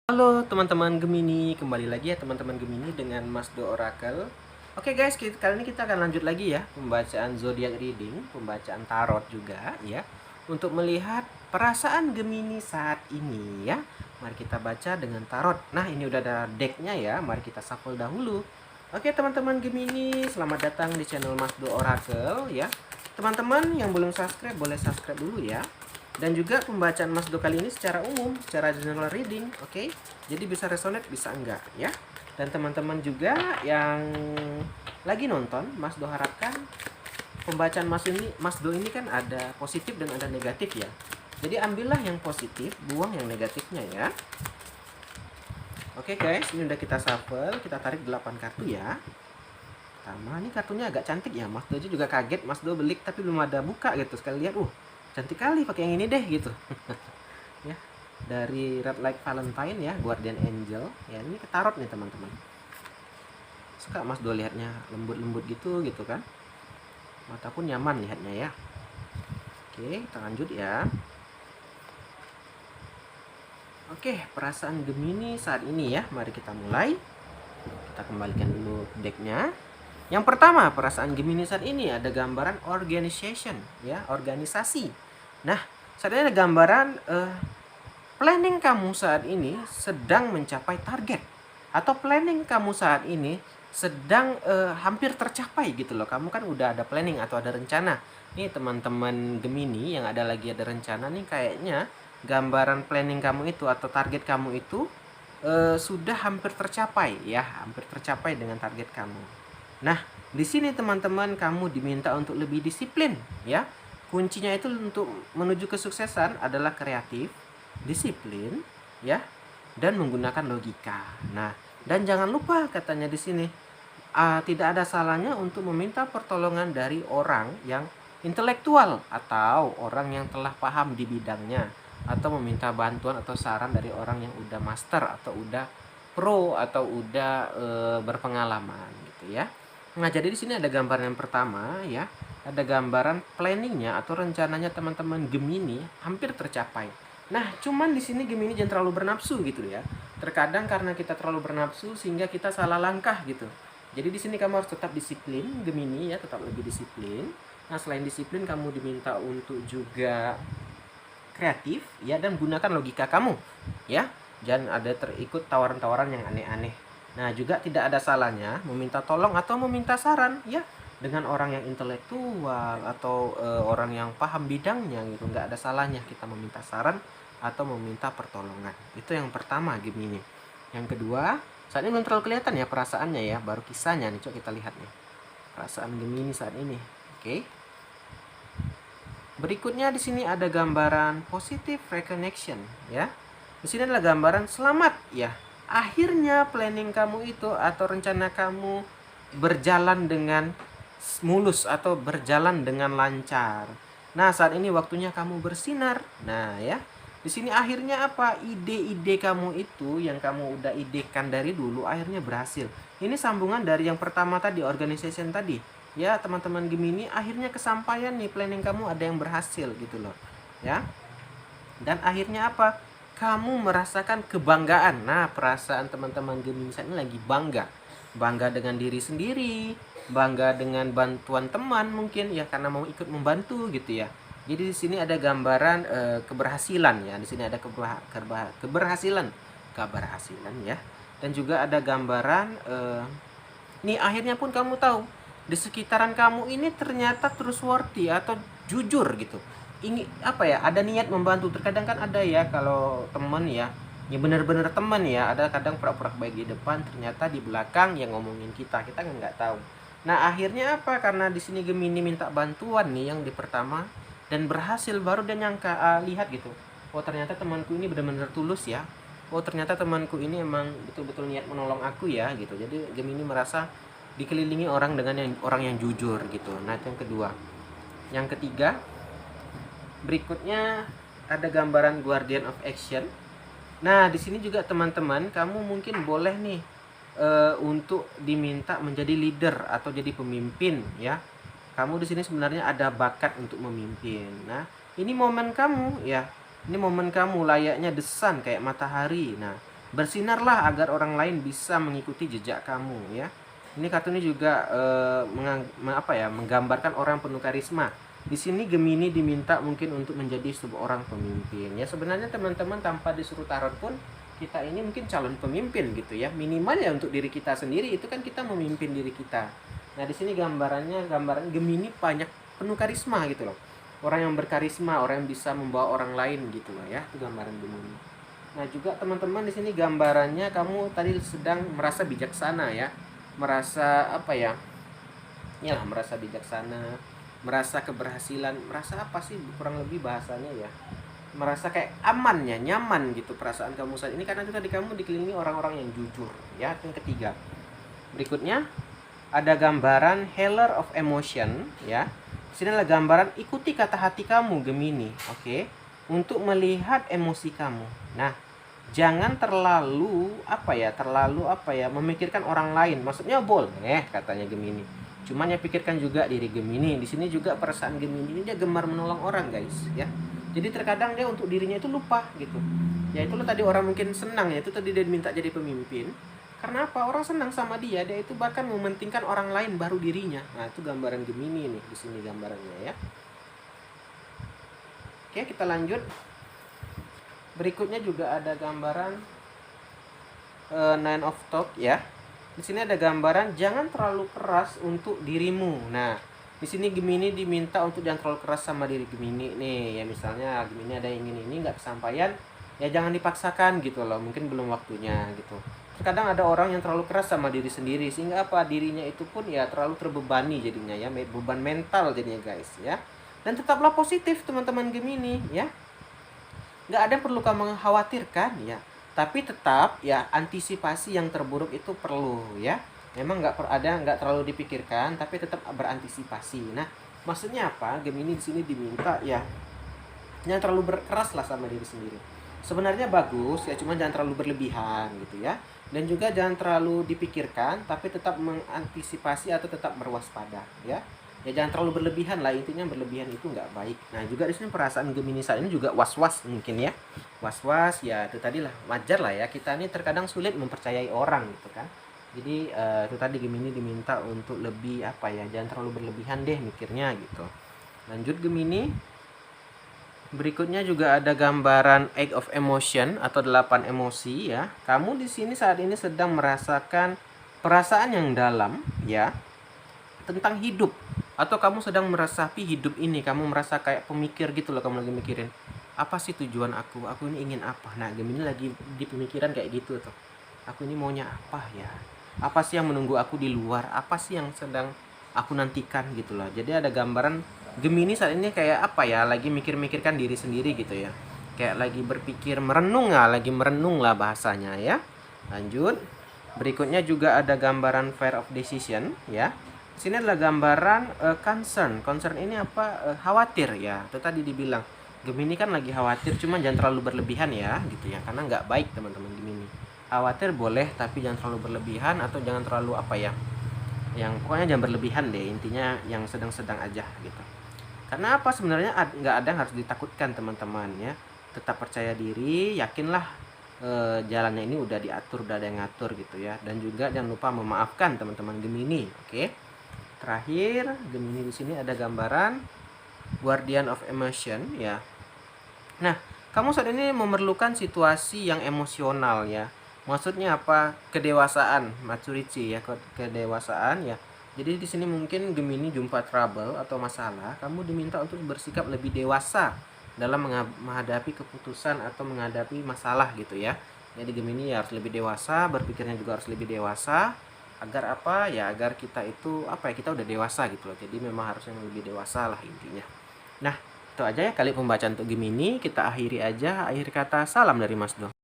Halo teman-teman Gemini, kembali lagi ya teman-teman Gemini dengan Mas Do Oracle. Oke guys, kali ini kita akan lanjut lagi ya pembacaan zodiak reading, pembacaan tarot juga ya, untuk melihat perasaan Gemini saat ini ya. Mari kita baca dengan tarot. Nah, ini udah ada decknya ya, mari kita shuffle dahulu. Oke teman-teman Gemini, selamat datang di channel Mas Do Oracle ya. Teman-teman yang belum subscribe boleh subscribe dulu ya. Dan juga pembacaan Mas Do kali ini secara umum, secara general reading, oke? Jadi bisa resonate, bisa enggak, ya? Dan teman-teman juga yang lagi nonton, Mas Do harapkan pembacaan Mas Do ini kan ada positif dan ada negatif ya. Jadi ambillah yang positif, buang yang negatifnya ya. Oke guys, ini udah kita shuffle, kita tarik 8 kartu ya. Pertama, ini kartunya agak cantik ya, Mas Do juga kaget, Mas Do belik tapi belum ada buka gitu. Sekali lihat, cantik kali pakai yang ini deh gitu. Ya, dari Red Light Valentine ya, Guardian Angel. Ya, ini ketarot nih teman-teman. Suka Mas Do lihatnya lembut-lembut gitu kan. Mata pun nyaman lihatnya ya. Oke, kita lanjut ya. Oke, perasaan Gemini saat ini ya. Mari kita mulai. Kita kembalikan dulu decknya. Yang pertama, perasaan Gemini saat ini ada gambaran organization ya, organisasi. Nah, saat ini ada gambaran planning kamu saat ini sedang mencapai target, atau planning kamu saat ini sedang hampir tercapai gitu loh. Kamu kan udah ada planning atau ada rencana. Nih teman-teman Gemini yang ada rencana nih, kayaknya gambaran planning kamu itu atau target kamu itu sudah hampir tercapai ya, hampir tercapai dengan target kamu. Nah, di sini teman-teman kamu diminta untuk lebih disiplin ya. Kuncinya itu untuk menuju kesuksesan adalah kreatif, disiplin ya, dan menggunakan logika. Nah, dan jangan lupa katanya di sini tidak ada salahnya untuk meminta pertolongan dari orang yang intelektual atau orang yang telah paham di bidangnya, atau meminta bantuan atau saran dari orang yang udah master atau udah pro atau udah berpengalaman gitu ya. Nah, jadi di sini ada gambaran yang pertama ya, ada gambaran planningnya atau rencananya teman-teman Gemini hampir tercapai. Nah, cuman di sini Gemini jangan terlalu bernafsu gitu ya. Terkadang karena kita terlalu bernafsu sehingga kita salah langkah gitu. Jadi di sini kamu harus tetap disiplin, Gemini ya, tetap lebih disiplin. Nah, selain disiplin kamu diminta untuk juga kreatif ya, dan gunakan logika kamu ya. Jangan ada terikut tawaran-tawaran yang aneh-aneh. Nah, juga tidak ada salahnya meminta tolong atau meminta saran ya dengan orang yang intelektual atau orang yang paham bidangnya gitu. Nggak ada salahnya kita meminta saran atau meminta pertolongan. Itu yang pertama Gemini. Yang kedua, saat ini belum terlalu kelihatan ya perasaannya ya, baru kisahnya nih. Coba kita lihat nih perasaan Gemini saat ini. Oke. Berikutnya di sini ada gambaran positive reconnection ya. Di sini adalah gambaran selamat ya. Akhirnya planning kamu itu atau rencana kamu berjalan dengan mulus atau berjalan dengan lancar. Nah, saat ini waktunya kamu bersinar. Nah, ya. Di sini akhirnya apa? Ide-ide kamu itu yang kamu udah idekan dari dulu akhirnya berhasil. Ini sambungan dari yang pertama tadi, organization tadi. Ya, teman-teman Gemini, akhirnya kesampaian nih, planning kamu ada yang berhasil gitu loh. Ya. Dan akhirnya apa? Kamu merasakan kebanggaan. Nah, perasaan teman-teman Gemini saat ini lagi bangga. Bangga dengan diri sendiri, bangga dengan bantuan teman mungkin ya, karena mau ikut membantu gitu ya. Jadi di sini ada gambaran keberhasilan ya. Di sini ada keberhasilan ya. Dan juga ada gambaran nih, akhirnya pun kamu tahu di sekitaran kamu ini ternyata trustworthy atau jujur gitu. Ini apa ya, ada niat membantu. Terkadang kan ada ya kalau teman ya bener-bener teman ya, ada kadang pura-pura baik di depan, ternyata di belakang yang ngomongin kita kan nggak tahu. Nah, akhirnya apa, karena di sini Gemini minta bantuan nih yang di pertama dan berhasil, baru dia nyangka lihat gitu, oh ternyata temanku ini benar-benar tulus ya, oh ternyata temanku ini emang betul-betul niat menolong aku ya gitu. Jadi Gemini merasa dikelilingi orang dengan orang yang jujur gitu. Nah, itu yang kedua. Yang ketiga, berikutnya ada gambaran Guardian of Action. Nah, di sini juga teman-teman, kamu mungkin boleh nih untuk diminta menjadi leader atau jadi pemimpin ya. Kamu di sini sebenarnya ada bakat untuk memimpin. Nah, ini momen kamu ya. Ini momen kamu layaknya the sun, kayak matahari. Nah, Bersinarlah agar orang lain bisa mengikuti jejak kamu ya. Ini kartu ini juga menggambarkan orang penuh karisma. Di sini Gemini diminta mungkin untuk menjadi seorang pemimpin. Ya sebenarnya teman-teman tanpa disuruh tarot pun kita ini mungkin calon pemimpin gitu ya. Minimal ya untuk diri kita sendiri itu kan kita memimpin diri kita. Nah, di sini gambaran Gemini banyak penuh karisma gitu loh. Orang yang berkarisma, orang yang bisa membawa orang lain gitu loh ya. Itu gambaran Gemini. Nah, juga teman-teman di sini gambarannya kamu tadi sedang merasa bijaksana ya. Merasa apa ya? Ya, merasa bijaksana, merasa keberhasilan, merasa apa sih kurang lebih bahasanya ya? Merasa kayak aman ya, nyaman gitu perasaan kamu saat ini karena itu tadi kamu dikelilingi orang-orang yang jujur ya. Yang ketiga. Berikutnya ada gambaran Healer of Emotion ya. Sini adalah gambaran ikuti kata hati kamu Gemini, oke? Untuk melihat emosi kamu. Nah, jangan terlalu memikirkan orang lain. Maksudnya boleh katanya Gemini. Cuman ya pikirkan juga diri Gemini. Di sini juga perasaan Gemini ini dia gemar menolong orang, guys, ya. Jadi terkadang dia untuk dirinya itu lupa gitu. Ya itu loh tadi orang mungkin senang ya, itu tadi dia diminta jadi pemimpin. Karena apa? Orang senang sama dia itu bahkan mementingkan orang lain baru dirinya. Nah, itu gambaran Gemini nih di sini gambarannya ya. Oke, kita lanjut. Berikutnya juga ada gambaran Nine of Cups ya. Di sini ada gambaran jangan terlalu keras untuk dirimu. Nah, di sini Gemini diminta untuk jangan terlalu keras sama diri Gemini nih. Ya misalnya Gemini ada yang ingin ini nggak kesampaian, ya jangan dipaksakan gitu loh. Mungkin belum waktunya gitu. Terkadang ada orang yang terlalu keras sama diri sendiri sehingga apa dirinya itu pun ya terlalu terbebani jadinya ya, beban mental jadinya guys ya. Dan tetaplah positif teman-teman Gemini ya. Nggak ada yang perlu kamu khawatirkan ya. Tapi tetap ya antisipasi yang terburuk itu perlu ya. Memang nggak terlalu dipikirkan, tapi tetap berantisipasi. Nah, maksudnya apa? Gemini di sini diminta ya jangan terlalu berkeras lah sama diri sendiri. Sebenarnya bagus ya, cuma jangan terlalu berlebihan gitu ya. Dan juga jangan terlalu dipikirkan, tapi tetap mengantisipasi atau tetap berwaspada ya. Ya jangan terlalu berlebihan lah, intinya berlebihan itu nggak baik. Nah juga di sini perasaan Gemini saat ini juga was-was mungkin ya. Was-was ya itu tadi lah, wajar lah ya, kita ini terkadang sulit mempercayai orang gitu kan. Jadi itu tadi Gemini diminta untuk lebih jangan terlalu berlebihan deh mikirnya gitu. Lanjut Gemini. Berikutnya juga ada gambaran Eight of Emotion atau 8 emosi ya. Kamu di sini saat ini sedang merasakan perasaan yang dalam ya tentang hidup, atau kamu sedang meresapi hidup ini. Kamu merasa kayak pemikir gitu loh, kamu lagi mikirin apa sih tujuan aku ini ingin apa. Nah Gemini lagi di pemikiran kayak gitu tuh, aku ini maunya apa ya, apa sih yang menunggu aku di luar, apa sih yang sedang aku nantikan gitu loh. Jadi ada gambaran Gemini saat ini kayak lagi mikir-mikirkan diri sendiri gitu ya, kayak lagi berpikir, merenung lah bahasanya ya. Lanjut. Berikutnya juga ada gambaran Fear of Decision ya. Sini adalah gambaran concern. Concern ini khawatir ya. Itu tadi dibilang Gemini kan lagi khawatir, cuma jangan terlalu berlebihan ya gitu ya, karena nggak baik teman-teman Gemini. Khawatir boleh, tapi jangan terlalu berlebihan atau jangan terlalu yang pokoknya jangan berlebihan deh, intinya yang sedang-sedang aja gitu. Karena apa sebenarnya nggak ada yang harus ditakutkan teman-teman ya. Tetap percaya diri, yakinlah jalannya ini udah diatur, udah ada yang ngatur gitu ya. Dan juga jangan lupa memaafkan teman-teman Gemini. Oke. Terakhir Gemini di sini ada gambaran Guardian of Emotion ya. Nah, kamu saat ini memerlukan situasi yang emosional ya. Maksudnya apa? Kedewasaan, maturity ya, kedewasaan ya. Jadi di sini mungkin Gemini jumpa trouble atau masalah, kamu diminta untuk bersikap lebih dewasa dalam menghadapi keputusan atau menghadapi masalah gitu ya. Jadi Gemini ya harus lebih dewasa, berpikirnya juga harus lebih dewasa agar agar kita itu kita udah dewasa gitu loh. Jadi memang harusnya lebih dewasa lah intinya. Nah, itu aja ya kali pembacaan untuk Gemini, kita akhiri aja. Akhir kata salam dari Mas Do.